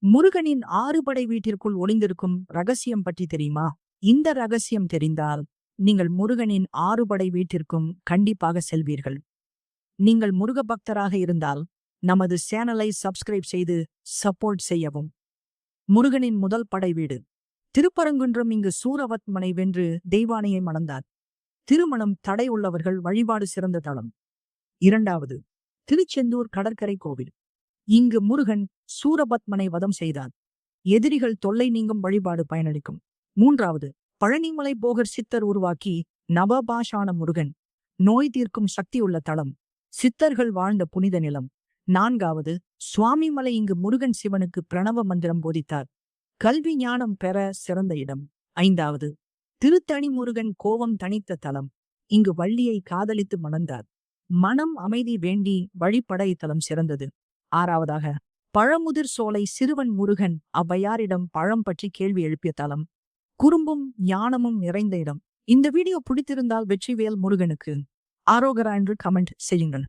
முருகனின் ஆறுபடை வீட்டிற்குள் ஒளிந்திருக்கும் ரகசியம் பற்றி தெரியுமா? இந்த ரகசியம் தெரிந்தால் நீங்கள் முருகனின் ஆறுபடை வீட்டிற்கும் கண்டிப்பாக செல்வீர்கள். நீங்கள் முருக பக்தராக இருந்தால் நமது சேனலை சப்ஸ்கிரைப் செய்து சப்போர்ட் செய்யவும். முருகனின் முதல் படை வீடு திருப்பரங்குன்றம். இங்கு சூரவத்மனை வென்று தெய்வானையை மணந்தார். திருமணம் தடை உள்ளவர்கள் வழிபாடு சிறந்த தளம். இரண்டாவது, திருச்செந்தூர் கடற்கரை கோவில். இங்கு முருகன் சூரபத்மனை வதம் செய்தார். எதிரிகள் தொல்லை நீங்கும் வழிபாடு பயனளிக்கும். மூன்றாவது, பழனிமலை போகர் சித்தர் உருவாக்கி நவபாஷான முருகன் நோய் தீர்க்கும் சக்தியுள்ள தளம். சித்தர்கள் வாழ்ந்த புனித நிலம். நான்காவது, சுவாமிமலை. இங்கு முருகன் சிவனுக்கு பிரணவ மந்திரம் போதித்தார். கல்வி ஞானம் பெற சிறந்த இடம். ஐந்தாவது, திருத்தணி முருகன் கோவம் தணித்த தலம். இங்கு வள்ளியை காதலித்து மணந்தார். மனம் அமைதி வேண்டி வழிபட இத்தலம் சிறந்தது. ஆறாவதாக, பழமுதிர் சோலை சிறுவன் முருகன் ஔவையாரிடம் பழம் பற்றி கேள்வி எழுப்பிய தலம். குறும்பும் ஞானமும் நிறைந்த இடம். இந்த வீடியோ பிடித்திருந்தால் வெற்றிவேல் முருகனுக்கு ஆரோகரா என்று கமெண்ட் செய்யுங்கள்.